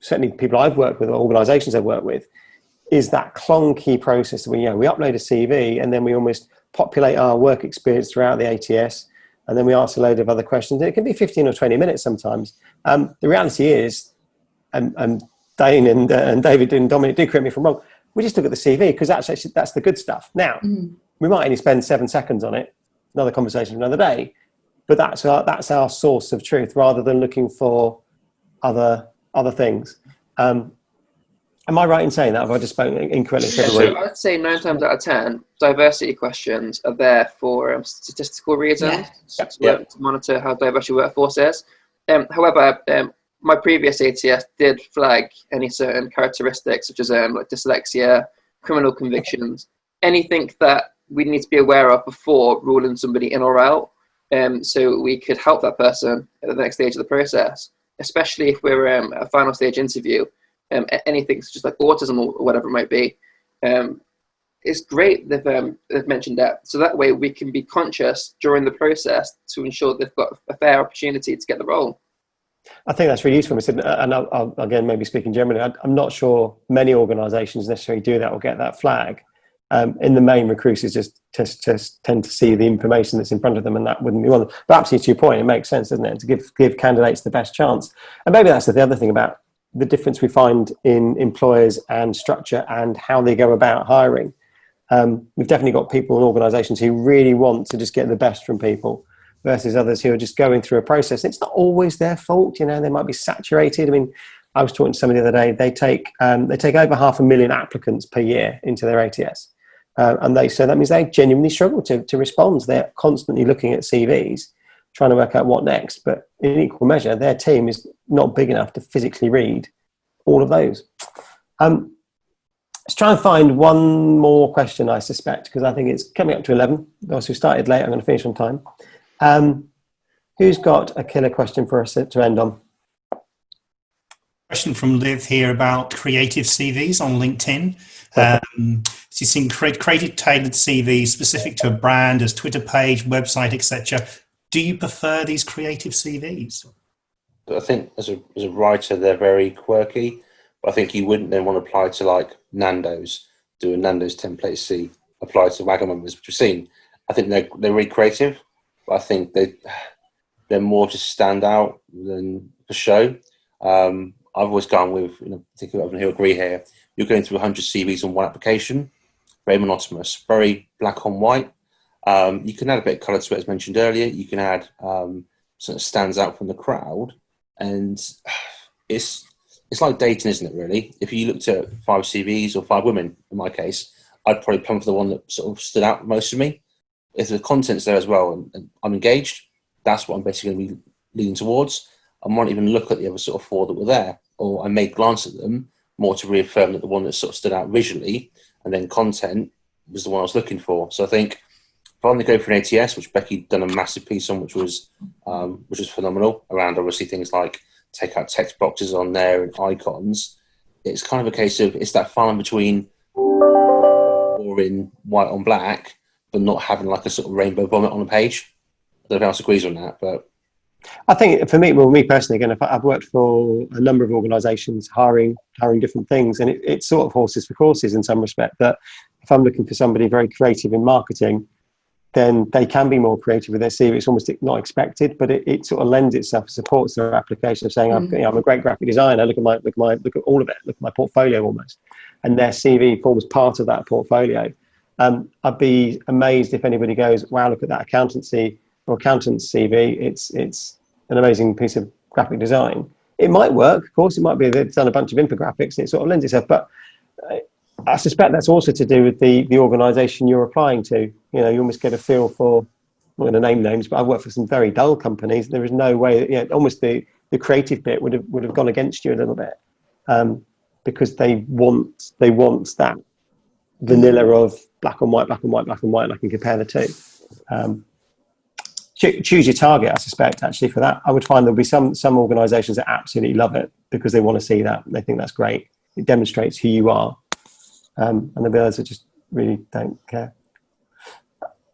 certainly people I've worked with or organisations I've worked with, is that clunky process where we upload a CV and then we almost populate our work experience throughout the ATS, and then we ask a load of other questions. And it can be 15 or 20 minutes sometimes. The reality is, and Daen and David and Dominic, do correct me if I'm wrong, we just look at the CV because that's the good stuff. Now, we might only spend 7 seconds on it, another conversation another day, but that's our source of truth rather than looking for other things. Am I right in saying that? Have I just spoken incorrectly? Yeah, so I'd say 9 times out of 10, diversity questions are there for statistical reasons, to monitor how diverse your workforce is. However, my previous ATS did flag any certain characteristics, such as like dyslexia, criminal convictions, anything that we need to be aware of before ruling somebody in or out. So we could help that person at the next stage of the process, especially if we're at a final stage interview. Anything such as like autism or whatever it might be, it's great they've mentioned that. So that way we can be conscious during the process to ensure they've got a fair opportunity to get the role. I think that's really useful. And I'll again, maybe speaking generally, I'm not sure many organisations necessarily do that or get that flag. In the main, recruiters just tend to see the information that's in front of them, and that wouldn't be one of them. But absolutely, to your point, it makes sense, doesn't it, to give candidates the best chance. And maybe that's the other thing about the difference we find in employers and structure and how they go about hiring. We've definitely got people in organisations who really want to just get the best from people versus others who are just going through a process. It's not always their fault, they might be saturated. I mean, I was talking to somebody the other day, they take over 500,000 applicants per year into their ATS. So that means they genuinely struggle to respond. They're constantly looking at CVs, trying to work out what next. But in equal measure, their team is not big enough to physically read all of those. Let's try and find one more question, I suspect, because I think it's coming up to 11. Also, we started late. I'm going to finish on time. Who's got a killer question for us to end on? Question from Liv here about creative CVs on LinkedIn. She's seen creative tailored CVs specific to a brand, as Twitter page, website, etc. Do you prefer these creative CVs? I think as a writer, they're very quirky. But I think you wouldn't then want to apply to like Nando's, do a Nando's template C, apply to Wagamama's, which we've seen. I think they're really creative, but I think they're more to stand out than for show. I've always gone with, I think he'll agree here, you're going through 100 CVs on one application, very monotonous, very black on white. You can add a bit of colour to it, as mentioned earlier. You can add something that stands out from the crowd, and it's like dating, isn't it, really? If you looked at 5 CVs or 5 women, in my case, I'd probably plumb for the one that sort of stood out most for me. If the content's there as well and I'm engaged, that's what I'm basically going to be leaning towards. I might even look at the other sort of 4 that were there, or I may glance at them more to reaffirm that the one that sort of stood out visually and then content was the one I was looking for. So I think if I'm going to go for an ATS, which Becky done a massive piece on, which was phenomenal, around obviously things like take out text boxes on there and icons, it's kind of a case of it's that fine between or in white on black, but not having like a sort of rainbow vomit on a page. I don't know if anyone else agrees on that, but I think for me, well, me personally, again, I've worked for a number of organisations hiring different things, and it's sort of horses for courses in some respect. That if I'm looking for somebody very creative in marketing, then they can be more creative with their CV. It's almost not expected, but it sort of lends itself, supports their application of saying, I'm a great graphic designer. Look at all of it. Look at my portfolio almost, and their CV forms part of that portfolio. I'd be amazed if anybody goes, wow, look at that accountancy or accountant's CV. It's an amazing piece of graphic design. It might work, of course. It might be they've done a bunch of infographics and it sort of lends itself. But I suspect that's also to do with the organisation you're applying to. You almost get a feel for, I'm not going to name names, but I've worked for some very dull companies. There is no way that, almost the creative bit would have gone against you a little bit, because they want that vanilla of black and white, and I can compare the two. Choose your target, I suspect, actually, for that. I would find there'll be some organisations that absolutely love it because they want to see that. They think that's great. It demonstrates who you are. And there'll be others that just really don't care.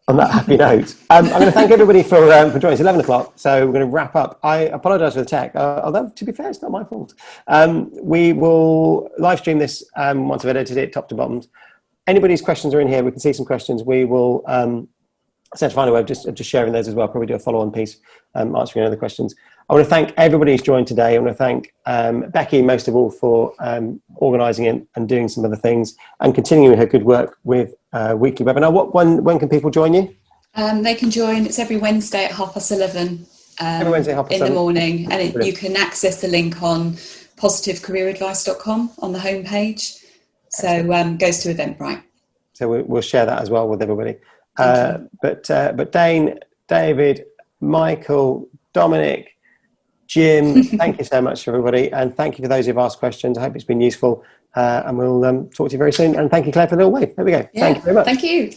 On that happy note, I'm going to thank everybody for joining. It's 11 o'clock, so we're going to wrap up. I apologise for the tech, although, to be fair, it's not my fault. We will live stream this once I've edited it, top to bottom. Anybody's questions are in here. We can see some questions. We will find a way of just sharing those as well. Probably do a follow-on piece, answering other questions. I want to thank everybody who's joined today. I want to thank Becky, most of all, for organising it and doing some other things and continuing her good work with weekly webinar. When can people join you? They can join. It's every Wednesday at 11:30. Every Wednesday at 11:30 in the morning, and you can access the link on positivecareeradvice.com on the homepage. So goes to Eventbrite. So we'll share that as well with everybody. But Daen, David, Michael, Dominic, Jim, thank you so much for everybody, and thank you for those who've asked questions. I hope it's been useful, and we'll talk to you very soon. And thank you, Claire, for the little wave. There we go. Yeah, thank you very much. Thank you.